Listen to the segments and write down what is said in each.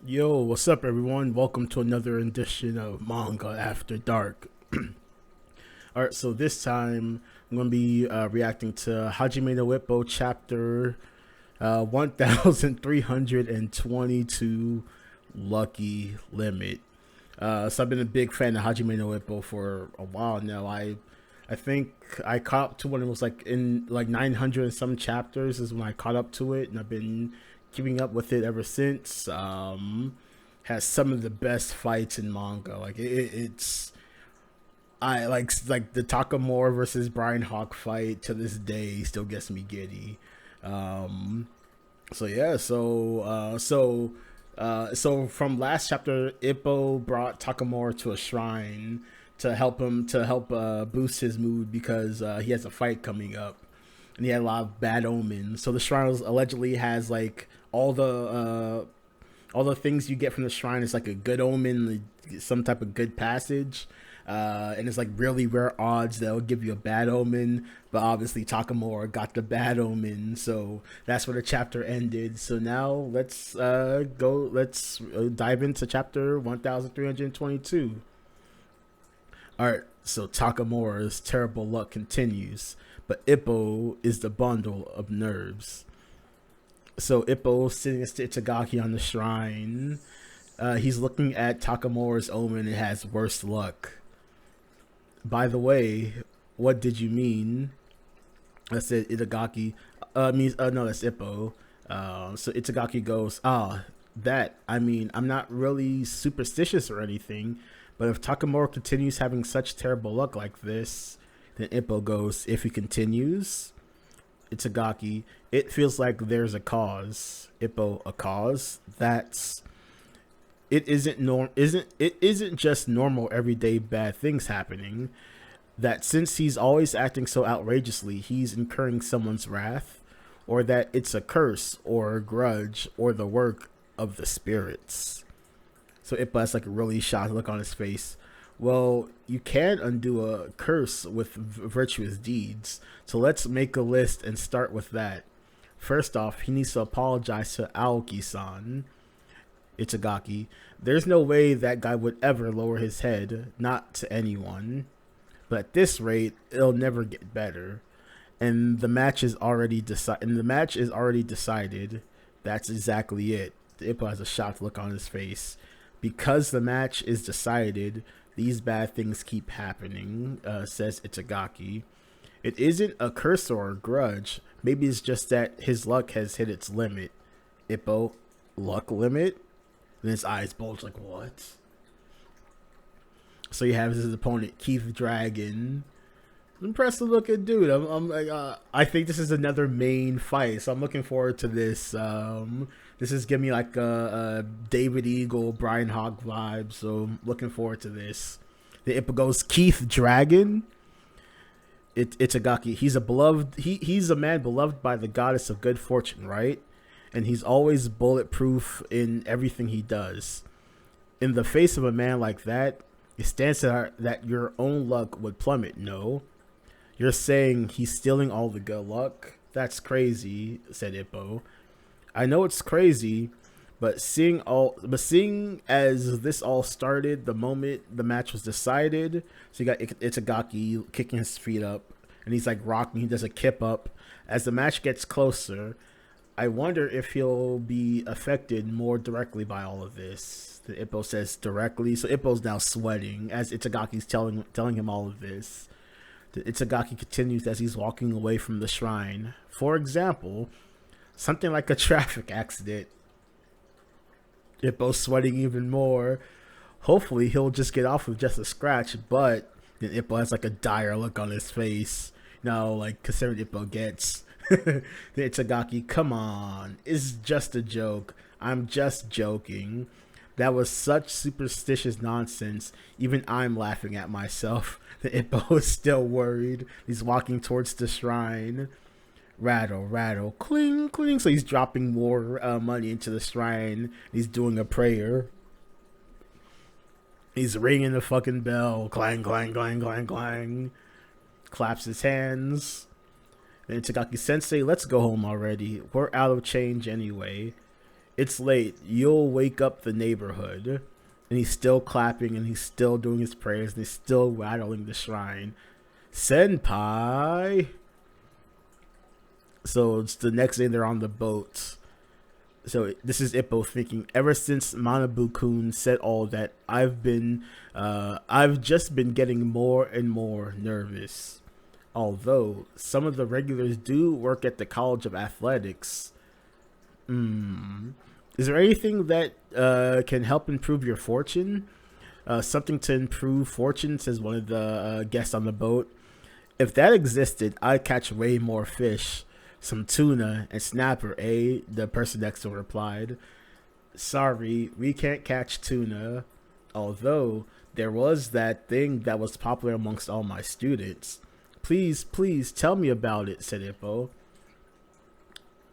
Yo, what's up, everyone? Welcome to another edition of Manga After Dark. All right, so this time I'm going to be reacting to Hajime no Ippo chapter 1322 Lucky Limit. So I've been a big fan of Hajime no Ippo for a while now. I think I caught up to when it was like in like 900 and some chapters is when I caught up to it, and I've been keeping up with it ever since. Has some of the best fights in manga. Like it's I like the Takamura versus Brian Hawk fight to this day still gets me giddy. Um, so yeah, so from last chapter, Ippo brought Takamura to a shrine to help boost his mood because he has a fight coming up, and he had a lot of bad omens. So the shrine allegedly has like all the things you get from the shrine is like a good omen, some type of good passage. And it's like really rare odds that will give you a bad omen, but obviously Takamura got the bad omen, so that's where the chapter ended. So now let's dive into chapter 1322. All right, so Takamura's terrible luck continues, but Ippo is the bundle of nerves. So Ippo sitting at Itagaki on the shrine. He's looking at Takamura's omen and has worse luck. By the way, what did you mean? I said Itagaki. Means no, that's Ippo. So Itagaki goes, that. I mean, I'm not really superstitious or anything, but if Takamura continues having such terrible luck like this, then Ippo goes, if he continues, Itagaki, it feels like there's a cause. Ippo, a cause? That's it isn't just normal everyday bad things happening. That since he's always acting so outrageously, he's incurring someone's wrath, or that it's a curse or a grudge or the work of the spirits. So Ippo has like a really shocked look on his face. Well, you can undo a curse with virtuous deeds. So let's make a list and start with that. First off, he needs to apologize to Aoki-san. Itagaki. There's no way that guy would ever lower his head, not to anyone. But at this rate, it'll never get better. And the match is already decided. That's exactly it. Ippo has a shocked look on his face. Because the match is decided, these bad things keep happening, says Itagaki. It isn't a curse or a grudge. Maybe it's just that his luck has hit its limit. Ippo, luck limit? And his eyes bulge like, what? So you have his opponent, Keith Dragon. Impressive looking dude. I'm like, I think this is another main fight, so I'm looking forward to this. This is giving me like a David Eagle, Brian Hawk vibe, so I'm looking forward to this. The Ippo goes, Keith Dragon. Itagaki. He's a beloved. He's a man beloved by the goddess of good fortune, right? And he's always bulletproof in everything he does. In the face of a man like that, it stands to that your own luck would plummet. No, you're saying he's stealing all the good luck? That's crazy, said Ippo. I know it's crazy, but seeing as this all started the moment the match was decided, so you got Itagaki kicking his feet up, and he's like rocking. He does a kip up. As the match gets closer, I wonder if he'll be affected more directly by all of this. The Ippo says directly, so Ippo's now sweating as Itagaki's telling him all of this. The Itagaki continues as he's walking away from the shrine. For example, something like a traffic accident. Ippo's sweating even more. Hopefully he'll just get off with just a scratch, but then Ippo has like a dire look on his face. Like considering Ippo gets. The Itagaki, come on, it's just a joke. I'm just joking. That was such superstitious nonsense. Even I'm laughing at myself. The Ippo is still worried. He's walking towards the shrine. Rattle, rattle, cling, cling. So he's dropping more money into the shrine. He's doing a prayer. He's ringing the fucking bell. Clang, clang, clang, clang, clang. Claps his hands. And Itagaki Sensei, let's go home already. We're out of change anyway. It's late. You'll wake up the neighborhood. And he's still clapping and he's still doing his prayers and he's still rattling the shrine. Senpai. So it's the next day they're on the boat. So this is Ippo thinking, ever since Manabu-kun said all that, I've just been getting more and more nervous. Although some of the regulars do work at the College of Athletics. Is there anything that can help improve your fortune? Something to improve fortune, says one of the guests on the boat. If that existed, I'd catch way more fish. Some tuna and snapper, eh? The person next to him replied. Sorry, we can't catch tuna. Although, there was that thing that was popular amongst all my students. Please, please, tell me about it, said Ippo.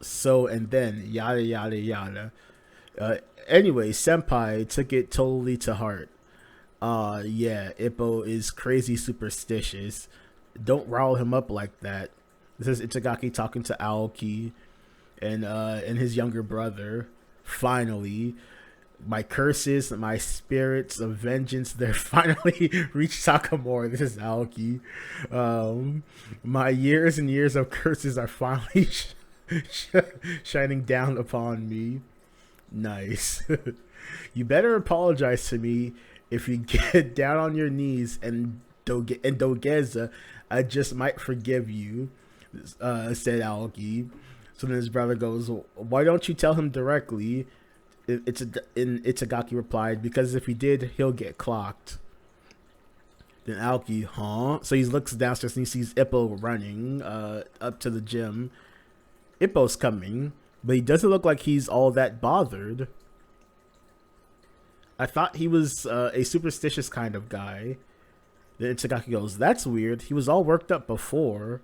So, and then, yada, yada, yada. Anyway, Senpai took it totally to heart. Yeah, Ippo is crazy superstitious. Don't rile him up like that. This is Itagaki talking to Aoki and his younger brother. Finally, my curses, my spirits of vengeance, they're finally reached Sakamura. This is Aoki. My years and years of curses are finally shining down upon me. Nice. You better apologize to me. If you get down on your knees and Dogeza, I just might forgive you, said Aoki. So then his brother goes, why don't you tell him directly? Itagaki replied, because if he did, he'll get clocked. Then Aoki, huh? So he looks downstairs and he sees Ippo running up to the gym. Ippo's coming, but he doesn't look like he's all that bothered. I thought he was a superstitious kind of guy. Then Itagaki goes, that's weird. He was all worked up before.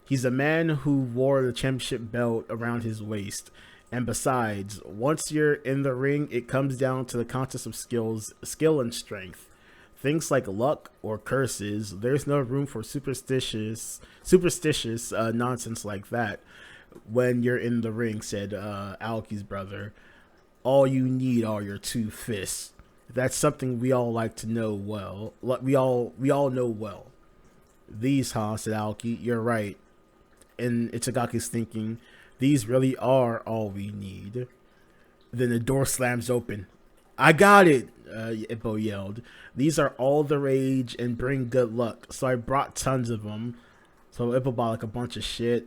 He's a man who wore the championship belt around his waist. And besides, once you're in the ring, it comes down to the contest of skill and strength. Things like luck or curses, there's no room for superstitious nonsense like that when you're in the ring, said Aoki's brother. All you need are your two fists. That's something we all like to know well. We all know well. These, huh, said Aoki. You're right. And Itagaki's thinking, these really are all we need. Then the door slams open. I got it, Ippo yelled. These are all the rage and bring good luck. So I brought tons of them. So Ippo bought like a bunch of shit.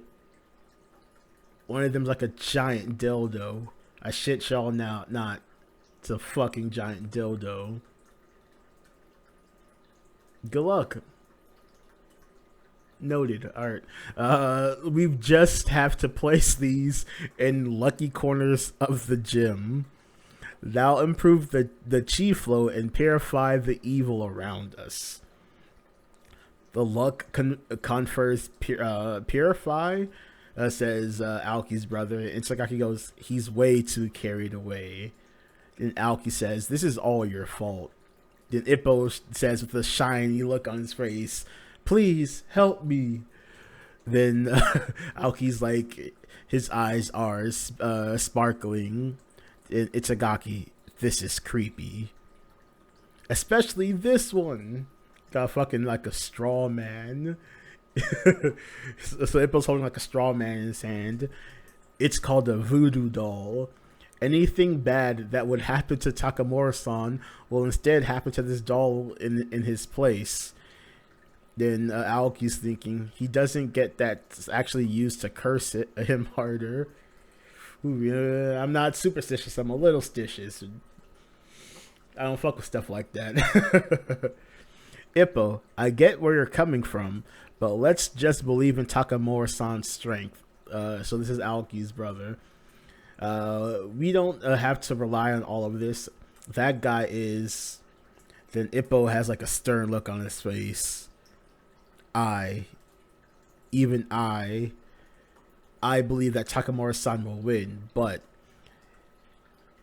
One of them's like a giant dildo. I shit y'all now, not. It's a fucking giant dildo. Good luck. Noted. Alright. We just have to place these in lucky corners of the gym. That'll improve the chi flow and purify the evil around us. The luck confers purify, says Aoki's brother. And Sakaki goes, he's way too carried away. And Aoki says, this is all your fault. Then Ippo says with a shiny look on his face, please help me. Then Aoki's like, his eyes are sparkling. And Itagaki, this is creepy. Especially this one. Got fucking like a straw man. So Ippo's holding like a straw man in his hand. It's called a voodoo doll. Anything bad that would happen to Takamura-san will instead happen to this doll in his place. Then Aoki's thinking, he doesn't get that's actually used to curse him harder. Ooh, I'm not superstitious, I'm a little stitious. I don't fuck with stuff like that. Ippo, I get where you're coming from, but let's just believe in Takamura-san's strength. So this is Aoki's brother. We don't have to rely on all of this. That guy is... Then Ippo has like a stern look on his face. Even I believe that Takamura-san will win, but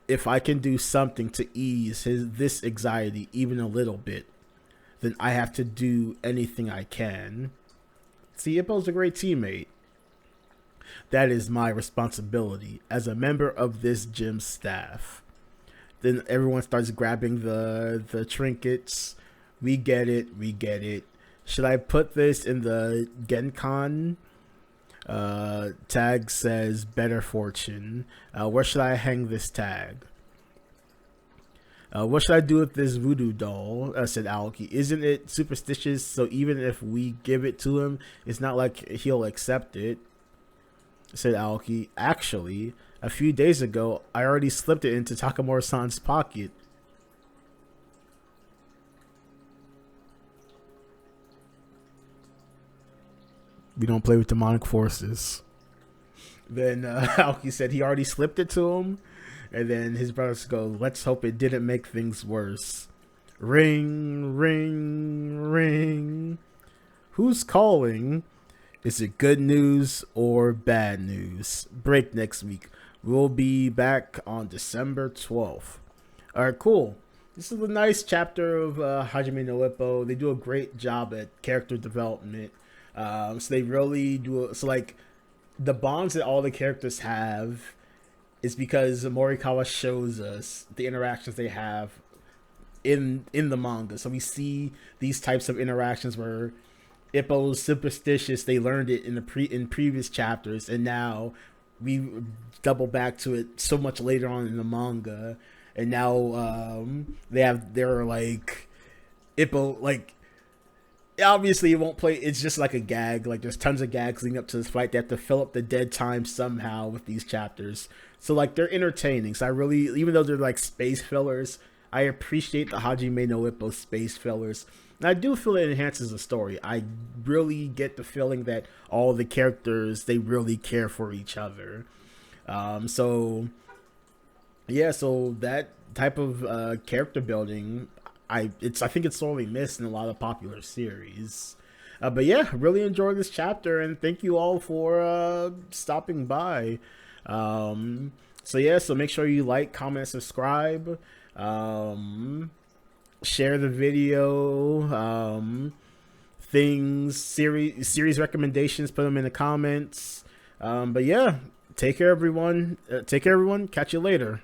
if I can do something to ease this anxiety even a little bit, then I have to do anything I can. See, Ippo's a great teammate. That is my responsibility as a member of this gym staff. Then everyone starts grabbing the trinkets. We get it. We get it. Should I put this in the Genkan? Tag says better fortune. Where should I hang this tag? What should I do with this voodoo doll? Said Aoki. Isn't it superstitious? So even if we give it to him, it's not like he'll accept it. Said Aoki. Actually, a few days ago, I already slipped it into Takamura-san's pocket. We don't play with demonic forces. Then Aoki said he already slipped it to him. And then his brothers go, let's hope it didn't make things worse. Ring, ring, ring. Who's calling? Is it good news or bad news? Break next week. We'll be back on December 12th. Alright, cool. This is a nice chapter of Hajime no Ippo. They do a great job at character development. So they really do. So like the bonds that all the characters have is because Morikawa shows us the interactions they have in the manga. So we see these types of interactions where Ippo's superstitious. They learned it in previous chapters, and now we double back to it so much later on in the manga. And now they're like Ippo, like obviously it won't play. It's just like a gag. Like there's tons of gags leading up to this fight. They have to fill up the dead time somehow with these chapters. So like they're entertaining. So I really, even though they're like space fillers, I appreciate the Hajime no Ippo space fillers. And I do feel it enhances the story. I really get the feeling that all the characters, they really care for each other. So yeah, so that type of character building, I think it's sorely missed in a lot of popular series. But yeah, really enjoyed this chapter, and thank you all for stopping by. So yeah, so make sure you like, comment, subscribe, share the video, series recommendations, put them in the comments. But yeah, take care everyone. Catch you later.